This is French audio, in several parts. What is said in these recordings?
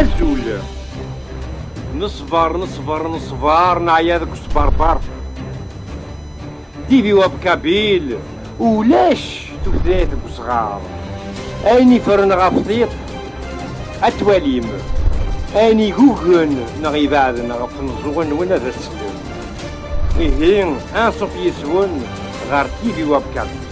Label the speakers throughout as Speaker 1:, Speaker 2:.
Speaker 1: الزول نصبر نعيا ذاك الصبربر ديفي وبكابيل ولاش تفدات وصغار اني فرن غفطيط اتواليم اني جوجن نغي بعد نغف نزون ولا ذا السلم إيه أنصف يسون غار تيفي وبكابيل.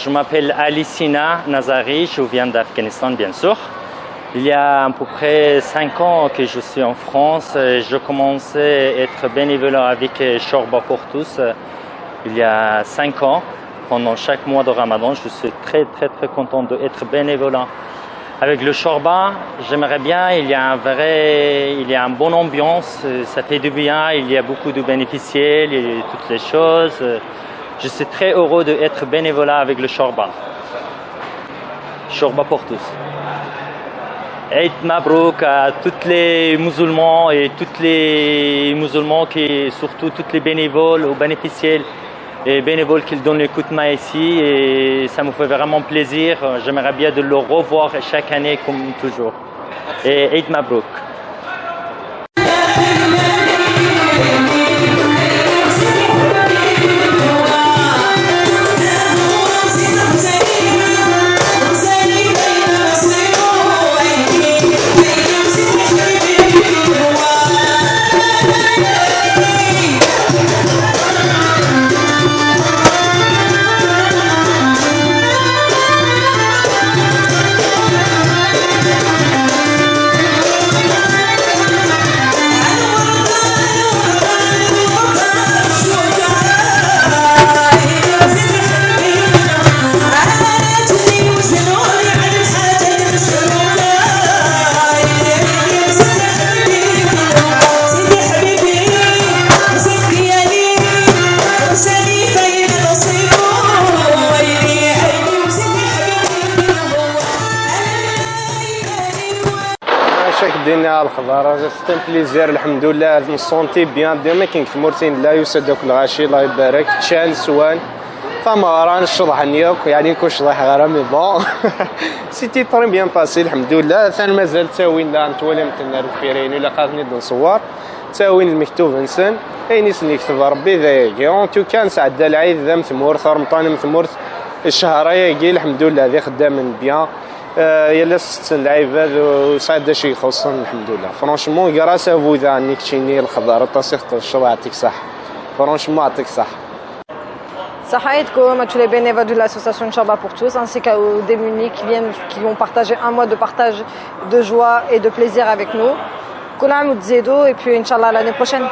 Speaker 2: Je m'appelle Alicina Nazari, je viens d'Afghanistan bien sûr. Il y a à peu près 5 ans que je suis en France. Je commençais à être bénévole avec Shorba pour tous il y a 5 ans. Pendant chaque mois de Ramadan, je suis très content d'être bénévole. Avec le Shorba, j'aimerais bien, il y a une bonne ambiance, ça fait du bien, il y a beaucoup de bénéficiaires, il y a toutes les choses. Je suis très heureux d'être bénévolat avec le Shorba. Shorba pour tous. Eid Mabrouk à tous les musulmans et tous les musulmans qui, surtout tous les bénévoles ou bénéficiaires et bénévoles qui donnent le coup de main ici. Et ça me fait vraiment plaisir. J'aimerais bien de le revoir chaque année comme toujours. Et Eid Mabrouk.
Speaker 3: دينا الخضار سيت ان بليزير الحمد لله نسونتي بيان ديما كاين في مورتين لا يوسد دوك الغاشي الله يبارك تشان سوان فما راه نشرح نيوك يعني نكون شرح غير مي بون سيتي طري بيان باسي الحمد لله ثاني مازال تاوين لا نتولى مثلنا الفيرين ولا قادني نصور تاوين المكتوب انسان اين سني كتب ربي ذاك اون تو كان سعد العيد ذا مثمورث رمضان مثمورث الشهريه الحمد لله ذي خدام بيان يلا ست العباد وصعد شي يخصن الحمد لله فرانشمون غراس افو ذا نيكتشيني الخضار التصيخ الشرع يعطيك صح فرانشمون يعطيك صح.
Speaker 4: Sahaïdkom à tous les bénévoles de l'association Shorba pour tous ainsi qu'aux démunis qui vont partager un mois de partage de joie et de plaisir avec nous. Kolam ou Zedo et puis Inch'Allah l'année prochaine.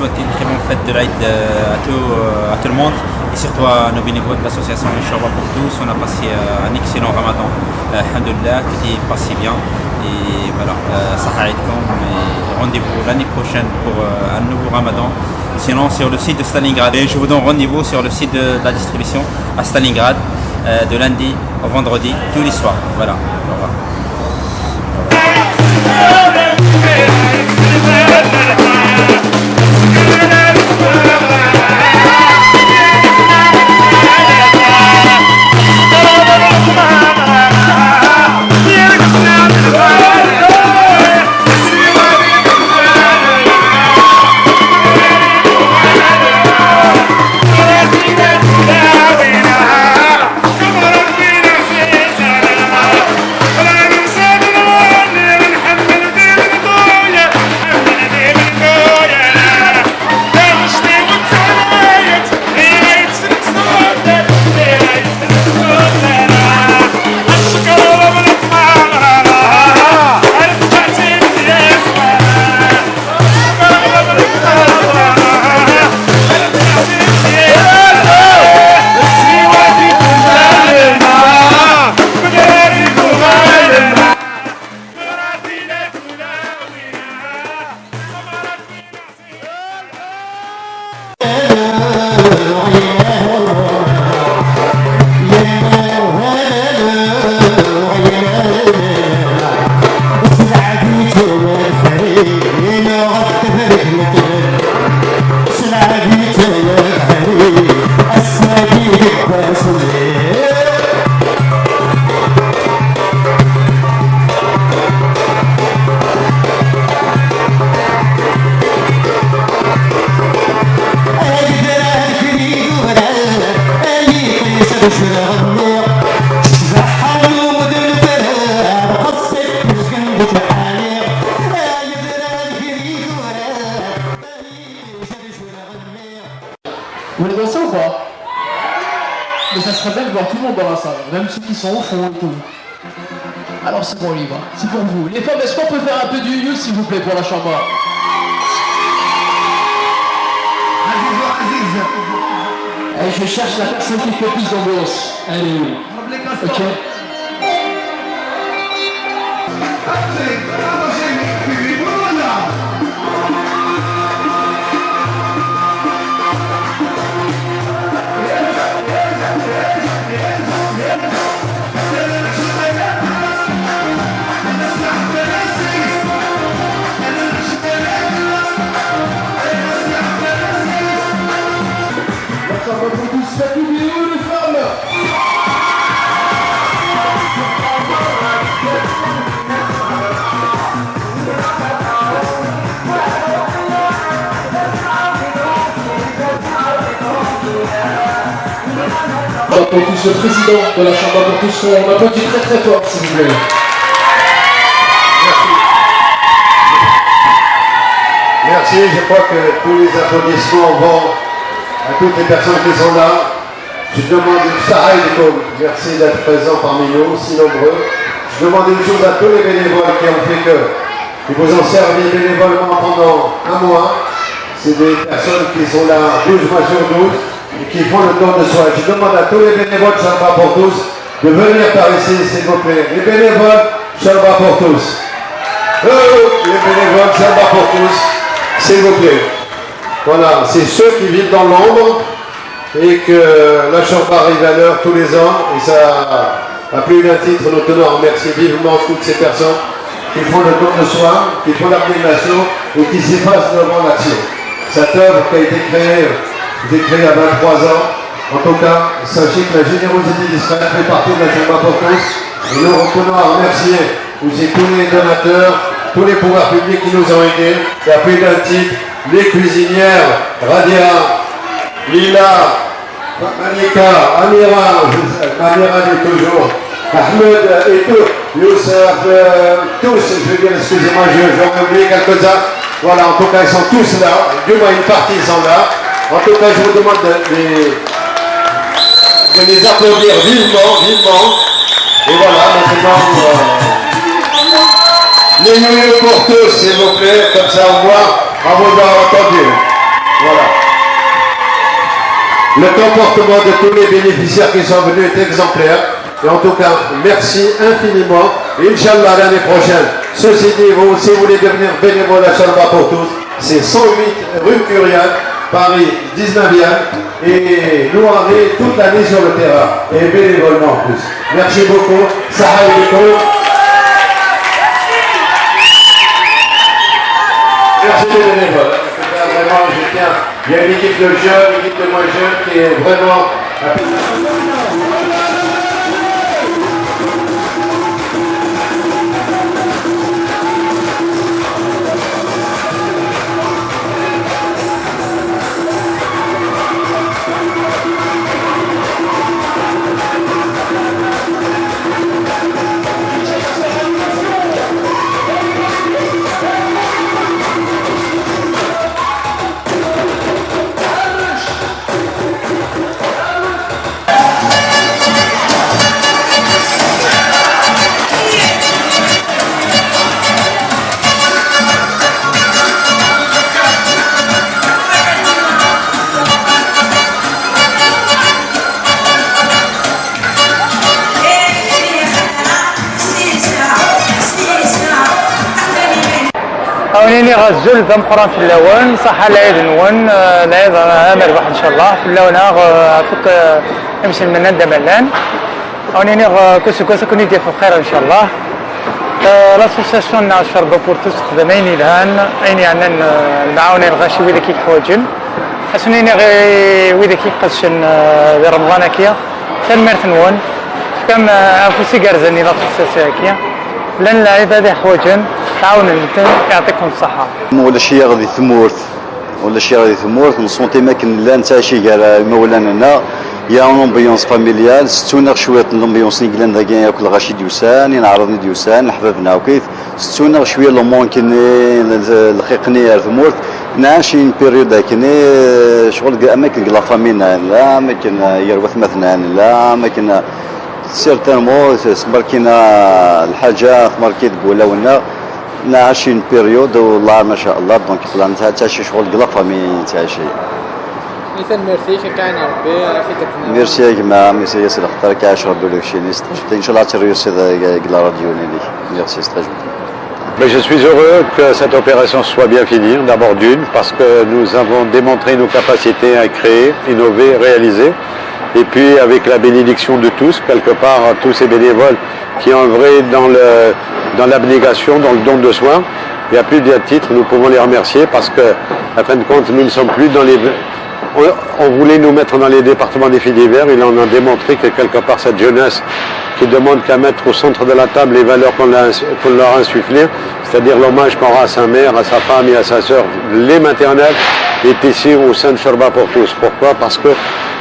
Speaker 5: souhaiter une très bonne fête de l'Aïd à tous à tout le monde et surtout à nos bénévoles de l'association Inch'Allah pour tous. On a passé un excellent Ramadan. Alhamdulillah, tout est passé bien. Et voilà, Saha Aïdkoum, et rendez-vous l'année prochaine pour un nouveau Ramadan. Sinon, sur le site de Stalingrad. Et je vous donne rendez-vous sur le site de la distribution à Stalingrad, de lundi au vendredi, tous les soirs. Voilà, au revoir.
Speaker 6: Vous voulez danser ou pas? Mais ça serait bien de voir tout le monde dans la salle, même ceux qui sont au fond et tout. Alors c'est bon, on y va, c'est pour vous. Les femmes, est-ce qu'on peut faire un peu du you s'il vous plaît pour la chambre? Allez, je cherche la personne qui fait plus d'ambiance. Allez, oui. Ok. Pour tous, le président de la Chambre pour tous, on applaudit très très fort s'il vous plaît.
Speaker 7: Merci, je crois que tous les applaudissements vont à toutes les personnes qui sont là. Je demande une Saha Aïdkoum, merci d'être présent parmi nous, si nombreux. Je demande une chose à tous les bénévoles qui ont fait que ils vous ont servi bénévolement pendant un mois. C'est des personnes qui sont là 12 mois sur 12 et qui font le don de soi. Je demande à tous les bénévoles Shalva pour tous de venir par ici, s'il vous plaît. Les bénévoles Shalva pour tous. Les bénévoles Shalva pour tous, s'il vous plaît. Voilà, c'est ceux qui vivent dans l'ombre et que la Chambre arrive à l'heure tous les ans. Et ça, à plus d'un titre, nous tenons à remercier vivement toutes ces personnes qui font le don de soi, qui font l'abnégation et qui s'effacent devant l'action. Cette œuvre qui a été créée il y a 23 ans. En tout cas, sachez que la générosité d'Israël fait partie de la Chambre pour tous. Et nous tenons à remercier aussi tous les donateurs, tous les pouvoirs publics qui nous ont aidés. Et à plus d'un titre, les cuisinières, Radia, Lila, Malika, Amira dit toujours, Ahmed et tout, Youssef, tous, je veux dire, excusez-moi, j'en ai oublié quelques-uns. Voilà, en tout cas, ils sont tous là. Du moins, une partie, ils sont là. En tout cas, je vous demande de les applaudir vivement. Et voilà, maintenant, les nuits pour tous, s'il vous plaît, comme ça on voit, on vous a entendu. Voilà. Le comportement de tous les bénéficiaires qui sont venus est exemplaire. Et en tout cas, merci infiniment. Inch'Allah, l'année prochaine. Ceci dit, vous, si vous voulez devenir bénévole à Shalba pour tous, c'est 108 rue Curial, Paris 19e. Et nous, on est toute l'année sur le terrain. Et bénévolement en plus. Merci beaucoup. Saha alaikum. Merci les bénévoles. Vraiment, je tiens. Il y a une équipe de jeunes, une équipe de moins jeunes qui est vraiment...
Speaker 8: أوليني غزول ذم قران في اللون صح العيد نون العيد مربح إن شاء الله في اللون فك يمشي من ندى ملان أوليني كوسو كوني ديال خير إن شاء الله لاسوسياسيون ناع شربة بورتوس خدمين الآن عيني عنا المعاونين الغاشي ويدا كي حواجن حسنيني غي ويدا كي قدشن رمضان كيا تنمرت نون كم أنفسي قرزني لاسوسياسيون كيا لأن العبادة حواجن تعاون يعطيكم الصحة.
Speaker 9: ولا شي غادي ثمورت نصونتي ما كان لا نتا شي قال مولانا يا امبيونس فاميليال ستونا شويه الامبيونس نيكلان ذاك ياكل غاشي ديوسان ينعرضني ديوسان حبابنا وكيف ستونا شويه لو مونكني الخيقني ثمورت ناشي بيريود كني شغل اماكن لا فامينا لا اماكن يروث مثلا لا اماكن سيرتانمون سمركينا الحاجه ماركي تقول ونا نعيشين بيريود والله ما شاء الله دونك بلان تاع شي شغل قلا فامي تاع شي
Speaker 10: مثلا ميرسي شكرا ربي في
Speaker 9: ميرسي يا جماعه ميرسي ياسر خطر كاش ربي لك شي نيست ان شاء الله تريوسي قلا راديو نيلي ميرسي ستاج.
Speaker 11: Mais je suis heureux que cette opération soit bien finie, d'abord d'une, parce que nous avons démontré nos capacités à créer, innover, réaliser. Et puis avec la bénédiction de tous, quelque part, tous ces bénévoles qui ont œuvré dans l'abnégation, dans le don de soi. Et à plus d'un titre, nous pouvons les remercier parce que, à fin de compte, nous ne sommes plus dans les... On voulait nous mettre dans les départements des faits divers. Il en a démontré que quelque part cette jeunesse qui demande qu'à mettre au centre de la table les valeurs qu'on leur a insufflées, c'est-à-dire l'hommage qu'on aura à sa mère, à sa femme et à sa sœur, les maternelles, est ici au sein de Shalba pour tous. Pourquoi? Parce que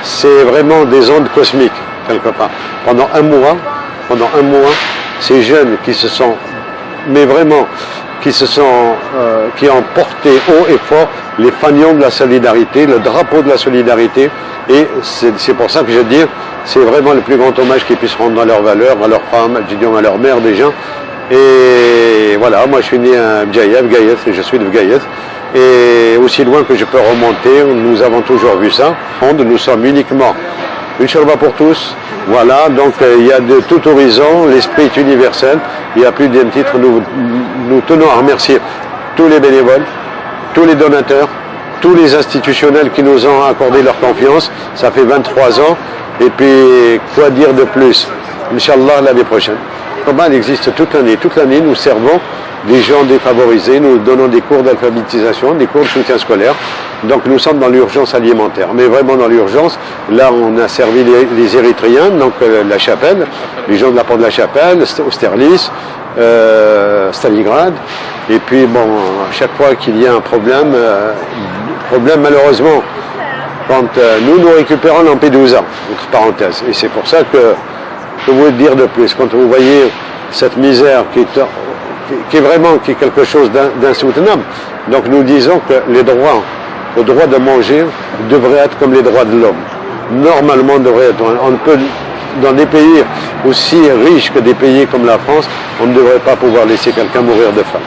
Speaker 11: c'est vraiment des ondes cosmiques, quelque part. Pendant un mois, ces jeunes qui se sont, mais vraiment, qui ont porté haut et fort les fanions de la solidarité, le drapeau de la solidarité. Et c'est pour ça que je dis, c'est vraiment le plus grand hommage qu'ils puissent rendre à leurs valeurs, à leurs femmes, à leur mère déjà. Et voilà, moi je suis né à Bjaïev, je suis de Bgaïev. Et aussi loin que je peux remonter, nous avons toujours vu ça. Nous sommes uniquement une Shalba pour tous. Voilà, donc il y a de tout horizon, l'esprit est universel. Il y a plus d'un titre, nous tenons à remercier tous les bénévoles, tous les donateurs, tous les institutionnels qui nous ont accordé leur confiance. Ça fait 23 ans. Et puis, quoi dire de plus? Inch'Allah, l'année prochaine. Comment elle existe toute l'année. Toute l'année, nous servons des gens défavorisés, nous donnons des cours d'alphabétisation, des cours de soutien scolaire. Donc nous sommes dans l'urgence alimentaire, mais vraiment dans l'urgence. Là, on a servi les Érythréens, donc la Chapelle, les gens de la Porte de la Chapelle, Austerlitz, Stalingrad. Et puis bon, à chaque fois qu'il y a un problème malheureusement, quand nous récupérons Lampedusa, entre parenthèses. Et c'est pour ça que je veux dire de plus, quand vous voyez cette misère qui est quelque chose d'insoutenable. Donc nous disons que le droit de manger devrait être comme les droits de l'homme. Normalement, on peut, dans des pays aussi riches que des pays comme la France, on ne devrait pas pouvoir laisser quelqu'un mourir de faim.